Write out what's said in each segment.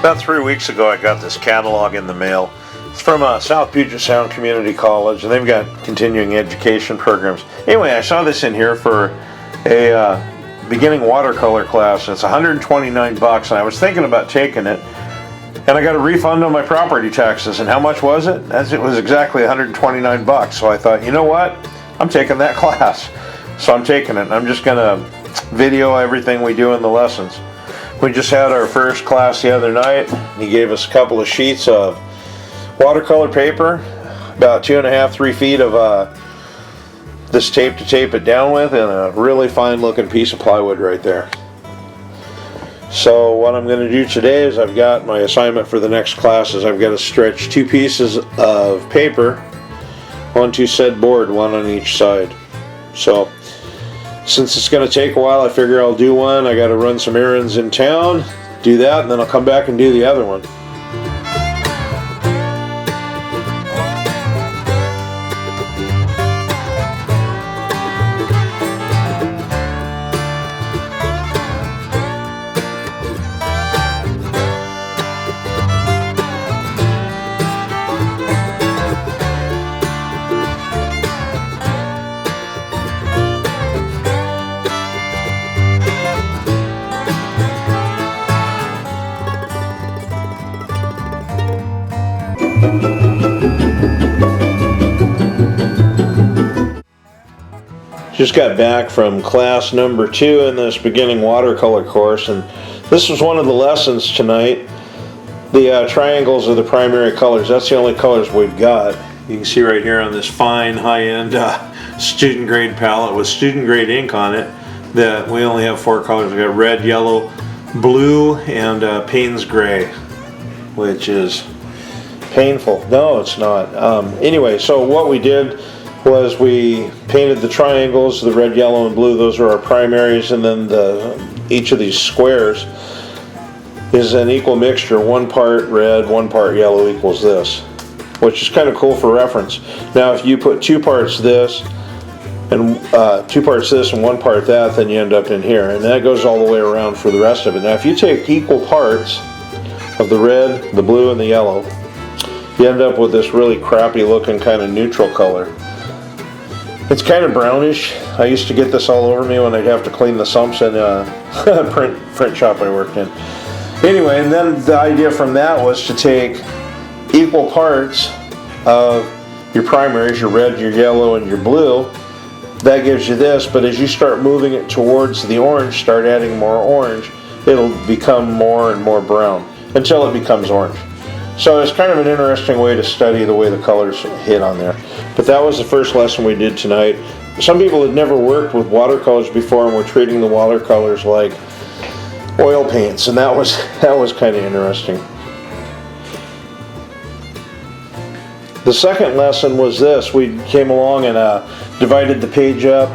About 3 weeks ago I got this catalog in the mail. It's from South Puget Sound Community College, and they've got continuing education programs. Anyway, I saw this in here for a beginning watercolor class. It's $129, and I was thinking about taking it, and I got a refund on my property taxes. And how much was it? It was exactly $129. So I thought, you know what? I'm taking that class. So I'm taking it. I'm just gonna video everything we do in the lessons. We just had our first class the other night. He gave us a couple of sheets of watercolor paper, about 2.5 to 3 feet of this tape to tape it down with, and a really fine looking piece of plywood right there. So what I'm going to do today is I've got my assignment for the next class is I've got to stretch 2 pieces of paper onto said board, one on each side. So since it's going to take a while, I figure I'll do one. I got to run some errands in town, do that, and then I'll come back and do the other one. Just got back from class number 2 in this beginning watercolor course, and this was one of the lessons tonight. The triangles are the primary colors. That's the only colors we've got. You can see right here on this fine high-end student grade palette with student grade ink on it that we only have 4 colors. We got red, yellow, blue, and Payne's gray, which is painful. No, it's not. Anyway, so what we did was we painted the triangles, the red, yellow, and blue. Those are our primaries, and then each of these squares is an equal mixture. 1 part red, 1 part yellow equals this, which is kind of cool for reference. Now if you put 2 parts this and 2 parts this and 1 part that, then you end up in here, and that goes all the way around for the rest of it. Now if you take equal parts of the red, the blue, and the yellow, you end up with this really crappy looking kind of neutral color. It's kind of brownish. I used to get this all over me when I'd have to clean the sumps in a print shop I worked in. Anyway, and then the idea from that was to take equal parts of your primaries, your red, your yellow, and your blue. That gives you this, but as you start moving it towards the orange, start adding more orange, it'll become more and more brown until it becomes orange. So it's kind of an interesting way to study the way the colors hit on there. But that was the first lesson we did tonight. Some people had never worked with watercolors before and were treating the watercolors like oil paints, and that was kind of interesting. The second lesson was this. We came along and divided the page up,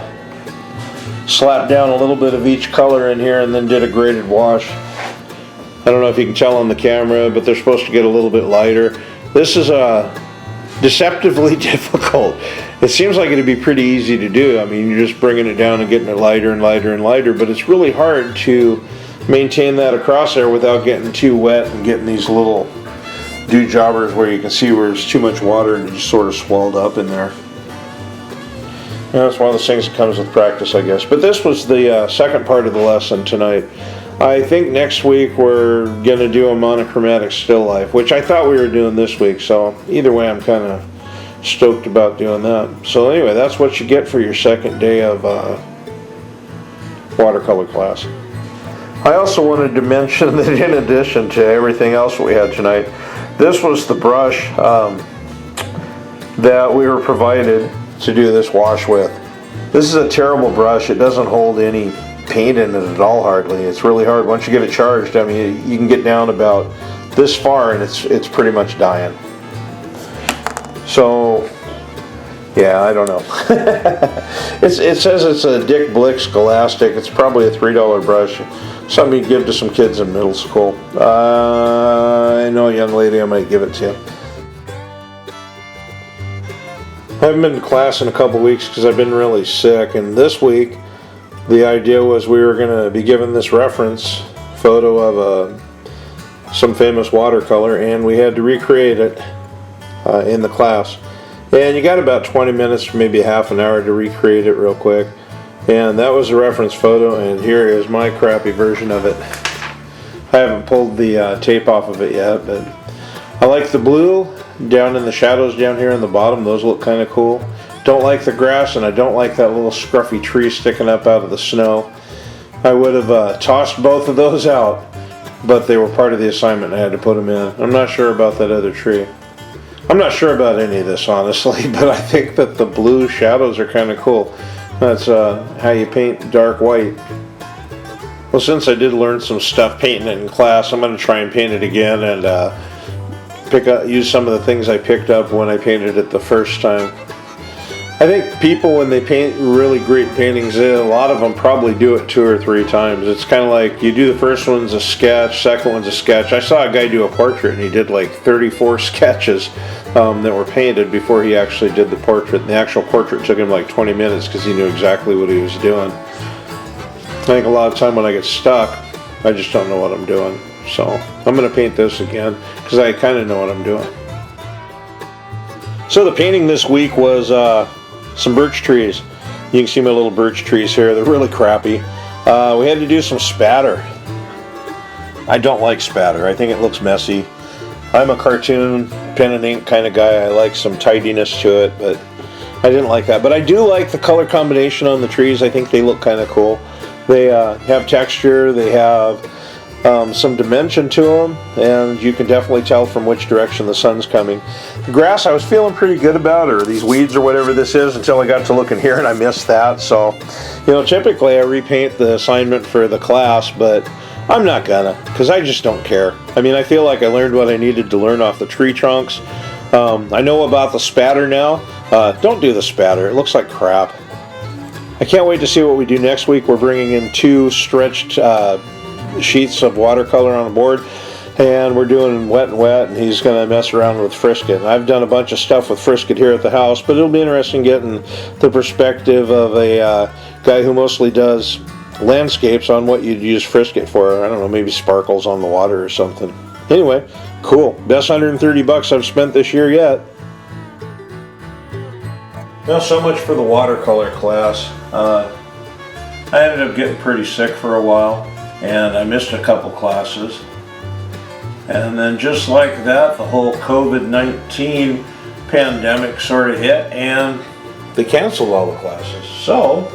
slapped down a little bit of each color in here, and then did a graded wash. I don't know if you can tell on the camera, but they're supposed to get a little bit lighter. This is deceptively difficult. It seems like it'd be pretty easy to do. I mean, you're just bringing it down and getting it lighter and lighter and lighter, but it's really hard to maintain that across there without getting too wet and getting these little dew jobbers where you can see where there's too much water and it just sort of swelled up in there. You know, it's one of those things that comes with practice, I guess. But this was the second part of the lesson tonight. I think next week we're going to do a monochromatic still life, which I thought we were doing this week, so either way I'm kind of stoked about doing that. So anyway, that's what you get for your second day of watercolor class. I also wanted to mention that in addition to everything else we had tonight, this was the brush that we were provided to do this wash with. This is a terrible brush. It doesn't hold any paint in it at all, hardly. It's really hard. Once you get it charged, I mean, you can get down about this far and it's pretty much dying. So yeah, I don't know. It says it's a Dick Blick Scholastic. It's probably a $3 brush. Something you give to some kids in middle school. I know a young lady, I might give it to you. I haven't been to class in a couple weeks because I've been really sick, and this week the idea was we were going to be given this reference photo of some famous watercolor, and we had to recreate it in the class. And you got about 20 minutes, maybe half an hour to recreate it real quick. And that was a reference photo, and here is my crappy version of it. I haven't pulled the tape off of it yet, but I like the blue down in the shadows down here on the bottom. Those look kind of cool. Don't like the grass, and I don't like that little scruffy tree sticking up out of the snow. I would have tossed both of those out, but they were part of the assignment and I had to put them in. I'm not sure about that other tree. I'm not sure about any of this, honestly, but I think that the blue shadows are kind of cool. That's how you paint dark white. Well, since I did learn some stuff painting it in class, I'm going to try and paint it again and use some of the things I picked up when I painted it the first time. I think people, when they paint really great paintings, a lot of them probably do it 2 or 3 times. It's kind of like you do the first one's a sketch, second one's a sketch. I saw a guy do a portrait and he did like 34 sketches that were painted before he actually did the portrait. And the actual portrait took him like 20 minutes because he knew exactly what he was doing. I think a lot of time when I get stuck, I just don't know what I'm doing. So I'm going to paint this again because I kind of know what I'm doing. So the painting this week was some birch trees. You can see my little birch trees here. They're really crappy. We had to do some spatter. I don't like spatter. I think it looks messy. I'm a cartoon, pen and ink kind of guy. I like some tidiness to it, but I didn't like that. But I do like the color combination on the trees. I think they look kind of cool. They have texture. They have some dimension to them, and you can definitely tell from which direction the sun's coming. The grass I was feeling pretty good about, or these weeds or whatever this is, until I got to looking here and I missed that. So, you know, typically I repaint the assignment for the class, but I'm not gonna, because I just don't care. I mean, I feel like I learned what I needed to learn off the tree trunks. I know about the spatter now. Don't do the spatter. It looks like crap. I can't wait to see what we do next week. We're bringing in 2 stretched sheets of watercolor on the board, and we're doing wet and wet, and he's going to mess around with Frisket. I've done a bunch of stuff with Frisket here at the house, but it'll be interesting getting the perspective of a guy who mostly does landscapes on what you'd use Frisket for. I don't know, maybe sparkles on the water or something. Anyway, cool. Best $130 I've spent this year yet. Well, so much for the watercolor class. I ended up getting pretty sick for a while, and I missed a couple classes. And then just like that, the whole COVID-19 pandemic sort of hit, and they canceled all the classes. So,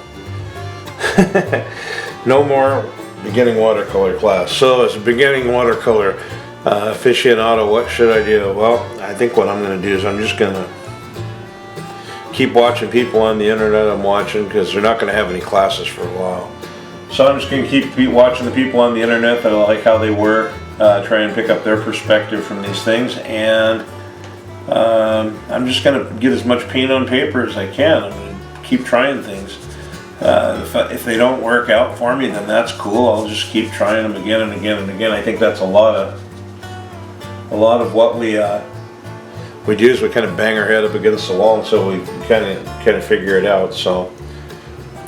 no more beginning watercolor class. So as a beginning watercolor aficionado, what should I do? Well, I think what I'm going to do is I'm just going to keep watching people on the internet I'm watching, because they're not going to have any classes for a while. So I'm just going to keep watching the people on the internet that I like how they work, try and pick up their perspective from these things, and I'm just going to get as much paint on paper as I can. I'm going to keep trying things. If they don't work out for me, then that's cool. I'll just keep trying them again and again and again. I think that's a lot of what we do is we kind of bang our head up against the wall until we kind of figure it out. So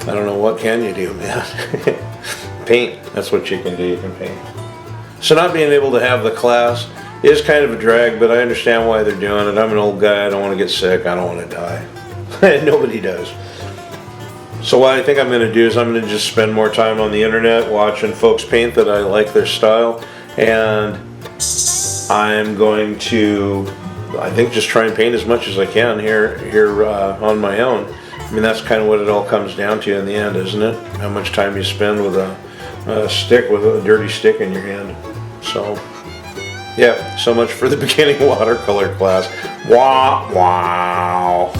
I don't know, what can you do, man? Paint. That's what you can do. You can paint. So not being able to have the class is kind of a drag, but I understand why they're doing it. I'm an old guy. I don't want to get sick. I don't want to die. Nobody does. So what I think I'm going to do is I'm going to just spend more time on the internet watching folks paint that I like their style, and I'm going to, I think, just try and paint as much as I can here on my own. I mean, that's kind of what it all comes down to in the end, isn't it? How much time you spend with a stick, with a dirty stick in your hand. So, yeah, so much for the beginning watercolor class. Wow.